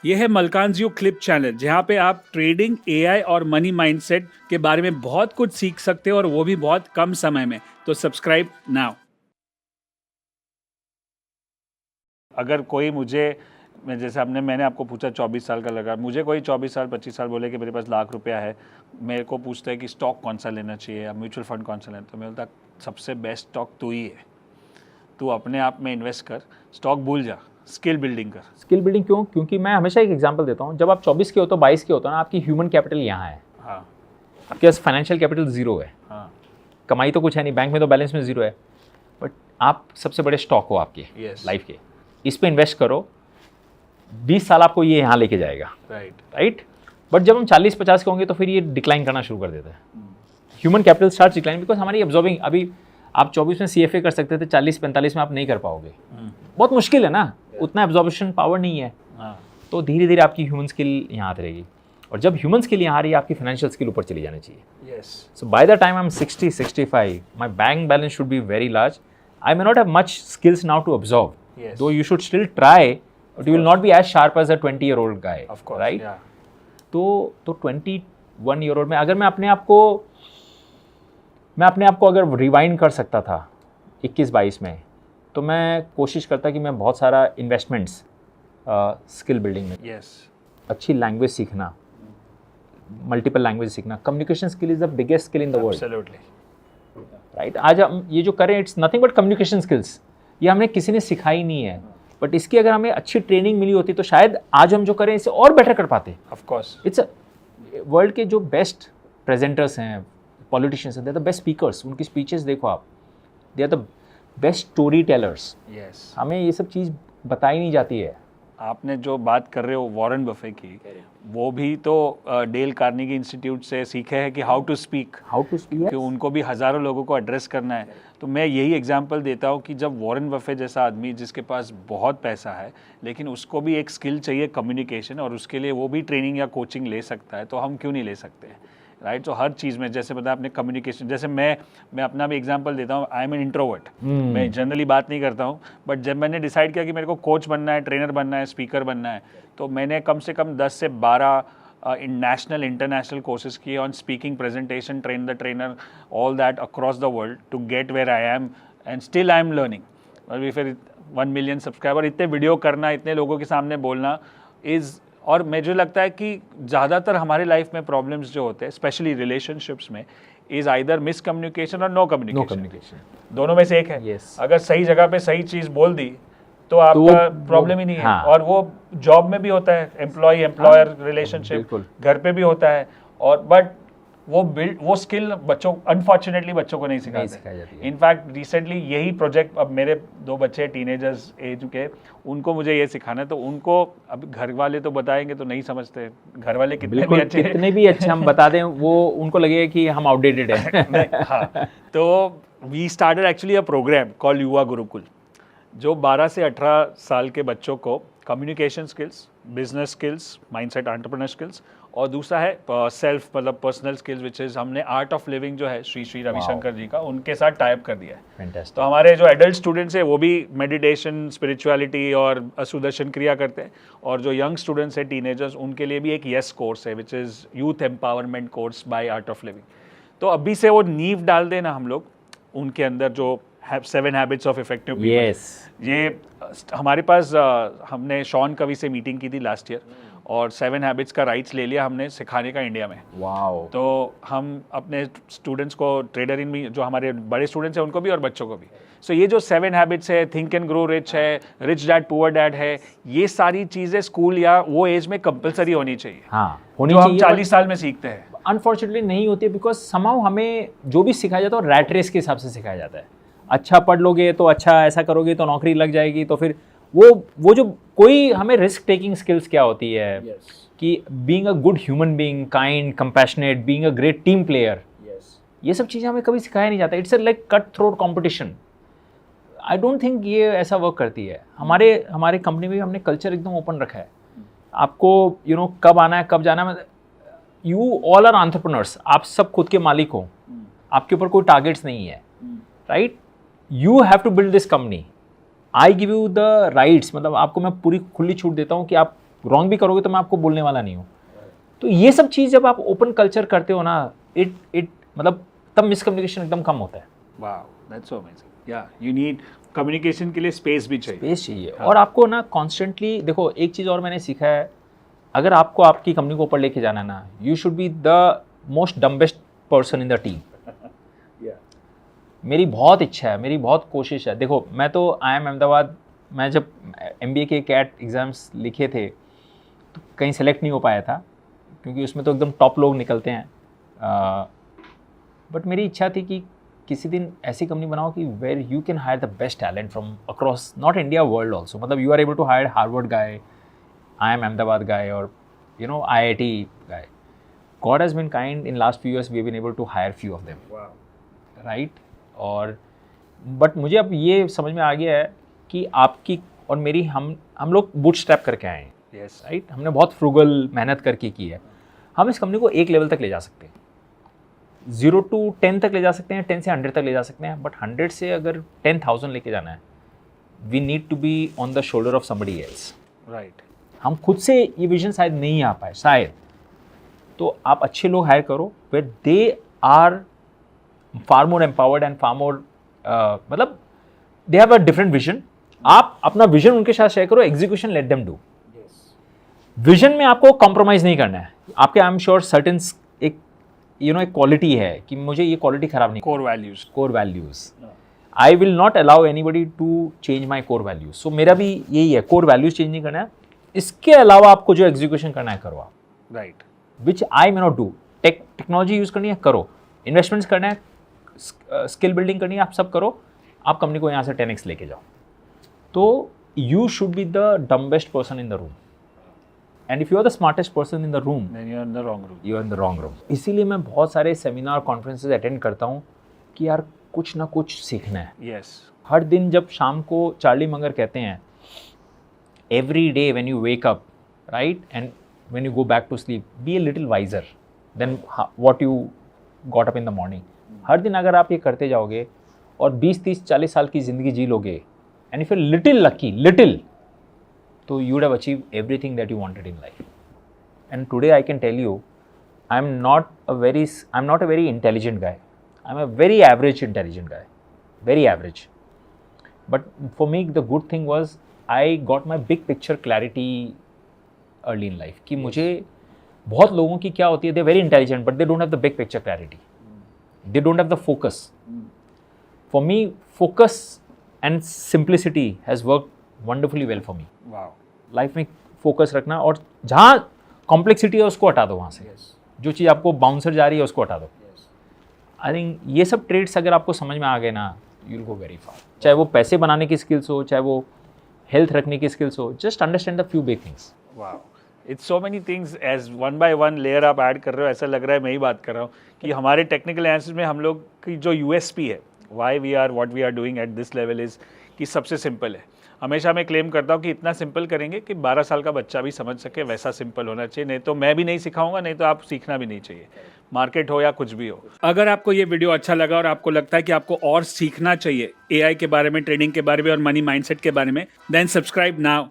ये है मलकानज़ clip channel, जहाँ पे आप ट्रेडिंग, एआई और मनी माइंडसेट के बारे में बहुत कुछ सीख सकते हो और वो भी बहुत कम समय में। तो सब्सक्राइब नाउ। अगर कोई जैसे मैंने आपको पूछा 24 साल का लगा, मुझे कोई 24 साल 25 साल बोले कि मेरे पास लाख रुपया है, मेरे को पूछता है कि स्टॉक कौन सा लेना चाहिए या म्यूचुअल फंड कौन सा लेना, तो मैं बोलता सबसे बेस्ट स्टॉक तू ही है। तू अपने आप में इन्वेस्ट कर, स्टॉक भूल जा, स्किल बिल्डिंग कर। स्किल बिल्डिंग क्यों? क्योंकि मैं हमेशा एक एग्जांपल देता हूँ, जब आप 24 के हो तो 22 के होते हो ना, आपकी ह्यूमन कैपिटल यहाँ है। हाँ, आपके पास फाइनेंशियल कैपिटल जीरो है। हाँ, कमाई तो कुछ है नहीं, बैंक में तो बैलेंस में जीरो है, बट आप सबसे बड़े स्टॉक हो आपके लाइफ के। इस पे इन्वेस्ट करो, 20 साल आपको ये यहाँ लेके जाएगा। राइट। बट जब हम 40-50 के होंगे तो फिर ये डिक्लाइन करना शुरू कर देता है। Human capital start decline because हमारी एब्जॉर्बिंग, अभी आप 24 में CFA कर सकते थे, 40-45 में आप नहीं कर पाओगे। बहुत मुश्किल है ना, उतना एब्जॉर्प्शन पावर नहीं है। तो धीरे धीरे आपकी ह्यूमन स्किल यहाँ आती रहेगी, और जब ह्यूमन स्किल यहाँ आ रही है, आपकी फाइनेंशियल स्किल ऊपर चली जानी चाहिए। So by the time I am 60-65, my bank balance should be very large. I may not have much skills now to observe, though you should still try, but you will not be as sharp as a 20-year-old guy, right? तो 21-year-old में अगर मैं अपने आप को अगर rewind कर सकता था 21-22 में, तो मैं कोशिश करता कि मैं बहुत सारा इन्वेस्टमेंट्स स्किल बिल्डिंग में, अच्छी लैंग्वेज सीखना, मल्टीपल लैंग्वेज सीखना। Communication skill is the biggest skill in the world, right? आज हम ये जो करें, it's nothing but communication skills. ये हमने किसी ने सिखाई नहीं है, बट इसकी अगर हमें अच्छी ट्रेनिंग मिली होती तो शायद आज हम जो करें इसे और बेटर कर पाते। ऑफ कोर्स इट्स वर्ल्ड के जो बेस्ट प्रेजेंटर्स हैं, पॉलिटिशियंस हैं, they are the best speakers. उनकी स्पीचेस देखो आप, they are the best story tellers. हमें ये सब चीज़ बताई नहीं जाती है। आपने जो बात कर रहे हो वॉरेन बफे की, वो भी तो डेल कार्नेगी इंस्टीट्यूट से सीखे हैं कि हाउ टू स्पीक, कि उनको भी हज़ारों लोगों को एड्रेस करना है। तो मैं यही एग्जांपल देता हूँ कि जब वॉरेन बफे जैसा आदमी, जिसके पास बहुत पैसा है लेकिन उसको भी एक स्किल चाहिए कम्युनिकेशन, और उसके लिए वो भी ट्रेनिंग या कोचिंग ले सकता है, तो हम क्यों नहीं ले सकते हैं, राइट? तो हर चीज़ में, जैसे बताया आपने कम्युनिकेशन, जैसे मैं अपना भी एग्जांपल देता हूँ। आई एम एन इंट्रोवर्ट, मैं जनरली बात नहीं करता हूँ, बट जब मैंने डिसाइड किया कि मेरे को कोच बनना है, ट्रेनर बनना है, स्पीकर बनना है, तो मैंने कम से कम 10 से 12 नेशनल इंटरनेशनल कोर्सेज किए on speaking, presentation, train the trainer, all that across the world to get where I am, and still I am learning. अभी फिर 1 मिलियन सब्सक्राइबर, इतने वीडियो करना, इतने लोगों के सामने बोलना इज़, और मुझे लगता है कि ज़्यादातर हमारे लाइफ में प्रॉब्लम्स जो होते हैं, स्पेशली रिलेशनशिप्स में, इज़ आइदर मिसकम्युनिकेशन और नो कम्युनिकेशन। दोनों में से एक है। अगर सही जगह पे सही चीज़ बोल दी तो आपका प्रॉब्लम ही नहीं है। और वो जॉब में भी होता है, एम्प्लॉय एम्प्लॉयर रिलेशनशिप, घर पे भी होता है। और बट वो स्किल अनफॉर्चुनेटली बच्चों को नहीं सिखाई जाती। इनफैक्ट रिसेंटली यही प्रोजेक्ट, अब मेरे 2 बच्चे टीनेजर्स एज के, उनको मुझे ये सिखाना है। तो उनको अब घर वाले तो बताएंगे तो नहीं समझते, घर वाले कितने भी अच्छे हम बता दें, वो उनको लगेगा कि हम आउटडेटेड हैं। हाँ, तो we started actually a programme called Yuva Gurukul, जो 12 से 18 साल के बच्चों को communication skills, business skills, mindset, entrepreneur skills, और दूसरा है सेल्फ, मतलब पर्सनल स्किल्स, विच इज़ हमने आर्ट ऑफ लिविंग जो है श्री रविशंकर जी का, उनके साथ टाइप कर दिया है। तो हमारे जो एडल्ट स्टूडेंट्स हैं वो भी मेडिटेशन, स्पिरिचुअलिटी और सुदर्शन क्रिया करते हैं, और जो यंग स्टूडेंट्स हैं, टीनेजर्स, उनके लिए भी एक यस कोर्स है, which is youth empowerment course by Art of Living. तो अभी से वो नींव डाल देना हम लोग उनके अंदर, जो 7 हैबिट्स ऑफ इफेक्टिव पीपल। ये हमारे पास हमने शॉन कवी से मीटिंग की थी लास्ट ईयर, और 7 हैबिट्स का राइट्स ले लिया हमने सिखाने का इंडिया में। वाओ! तो हम अपने स्टूडेंट्स को, ट्रेडर इन भी, जो हमारे बड़े स्टूडेंट्स हैं उनको भी और बच्चों को भी, सो ये जो 7 हैबिट्स है, थिंक एंड ग्रो रिच है, रिच डैड पुअर डैड है, ये सारी चीज़ें स्कूल या वो एज में कंपलसरी होनी चाहिए। हाँ, जो हम 40 साल में सीखते हैं, अनफॉर्चुनेटली नहीं होती है, बिकॉज समाउ हमें जो भी सिखाया जाता है रैट रेस के हिसाब से सिखाया जाता है। अच्छा पढ़ लोगे तो अच्छा, ऐसा करोगे तो नौकरी लग जाएगी, तो फिर वो जो कोई हमें रिस्क टेकिंग स्किल्स क्या होती है, कि being a good human being, kind, compassionate, being a great team player, ये सब चीज़ें हमें कभी सिखाया नहीं जाता। It's a like cut throat competition. I don't think ये ऐसा वर्क करती है। हमारे कंपनी में हमने कल्चर एकदम ओपन रखा है। आपको कब आना है, कब जाना है, यू ऑल आर एंटरप्रेन्योर्स, आप सब खुद के मालिक हो, आपके ऊपर कोई टारगेट्स नहीं है, right? You have to build this company, I give you the rights, मतलब आपको मैं पूरी खुली छूट देता हूँ कि आप रॉन्ग भी करोगे तो मैं आपको बोलने वाला नहीं हूँ। तो ये सब चीज़ जब आप ओपन कल्चर करते हो ना, इट मतलब तब मिसकम्युनिकेशन एकदम कम होता है। Wow, that's so amazing. या यू नीड कम्युनिकेशन के लिए स्पेस भी चाहिए। स्पेस चाहिए। और आपको ना कॉन्स्टेंटली देखो, एक चीज़ और मैंने सीखा है, अगर आपको आपकी कंपनी को ऊपर लेके जाना है ना, you should be the most dumbest person in the team. मेरी बहुत इच्छा है, मेरी बहुत कोशिश है। देखो मैं तो IIM अहमदाबाद, मैं जब MBA के कैट एग्ज़ाम्स लिखे थे तो कहीं सेलेक्ट नहीं हो पाया था, क्योंकि उसमें तो एकदम टॉप लोग निकलते हैं। बट मेरी इच्छा थी कि किसी दिन ऐसी कंपनी बनाओ कि where you can hire the best talent from across not India, world also. मतलब you are able to hire Harvard guy, IIM Ahmedabad guy, or IIT guy. God has been kind. In last few years, we have been able to hire few of them. Wow. Right? और but मुझे अब ये समझ में आ गया है कि आपकी और मेरी, हम लोग बूटस्ट्रैप करके आए हैं। Yes. राइट? हमने बहुत फ्रूगल मेहनत करके की है। हम इस कंपनी को एक लेवल तक ले जा सकते हैं, 0 to 10 तक ले जा सकते हैं, 10 से 100 तक ले जा सकते हैं, बट 100 से अगर 10,000 लेके जाना है, we need to be on the shoulder of somebody else. Right. हम खुद से ये विजन शायद नहीं आ पाए, शायद। तो आप अच्छे लोग हायर करो where they are far more empowered and far more, मतलब they have a different vision. आप अपना विजन उनके साथ शेयर करो, execution let them do. Vision में आपको कॉम्प्रोमाइज़ नहीं करना है। आपके आई एम श्योर सर्टेन एक एक क्वालिटी है कि मुझे ये क्वालिटी खराब नहीं। Core values I will not allow anybody to change my core values. So मेरा भी यही है, कोर वैल्यूज चेंज नहीं करना है। इसके अलावा आपको जो एग्जीक्यूशन करना है करो आप। Right. Which I may not do. Technology use करनी है करो, इन्वेस्टमेंट्स करना है, स्किल बिल्डिंग करनी है, आप सब करो। आप कंपनी को यहाँ से 10x लेके जाओ। तो you should be the dumbest person in the room, and if you are the smartest person in the room, then you are in the wrong room. You are in the wrong room. इसीलिए मैं बहुत सारे seminar conferences attend करता हूँ कि यार कुछ ना कुछ सीखना है। यस। हर दिन जब शाम को चार्ली मंगर कहते हैं, every day when you wake up, right, and when you go back to sleep, be a little wiser then what you got up in the morning. हर दिन अगर आप ये करते जाओगे और 20, 30, 40 साल की ज़िंदगी जी लोगे, and if you little lucky, little, तो you would have achieved everything that you wanted in life. And today I can tell you, I'm not a very intelligent guy. I'm a very average intelligent guy, very average. But for me, the good thing was I got my big picture clarity early in life. कि मुझे बहुत लोगों की क्या होती है, they're very intelligent, but they don't have the big picture clarity. They don't have the focus. For me, focus and simplicity has worked wonderfully well for me. Wow. Life में focus रखना, और जहाँ कॉम्प्लेक्सिटी है उसको हटा दो वहाँ से। जो चीज़ आपको बाउंसर जा रही है उसको हटा दो। आई थिंक ये सब ट्रेड्स अगर आपको समझ में आ गए ना, you will go very far. चाहे वो पैसे बनाने की स्किल्स हो, चाहे वो हेल्थ रखने की स्किल्स हो, just understand the few big things. Wow, it's so many things. As one by one layer आप ऐड कर रहे हो, ऐसा लग रहा है मैं ही बात कर रहा हूँ कि हमारे टेक्निकल एनालिसिस में हम लोग की जो USP है, why we are what we are doing at this level, is कि सबसे सिंपल है। हमेशा मैं क्लेम करता हूँ कि इतना सिंपल करेंगे कि 12 साल का बच्चा भी समझ सके, वैसा सिंपल होना चाहिए। नहीं तो मैं भी नहीं सिखाऊंगा, नहीं तो आप सीखना भी नहीं चाहिए, मार्केट हो या कुछ भी हो। अगर आपको ये वीडियो अच्छा लगा और आपको लगता है कि आपको और सीखना चाहिए AI के बारे में, ट्रेडिंग के बारे में और मनी माइंडसेट के बारे में, देन सब्सक्राइब नाउ।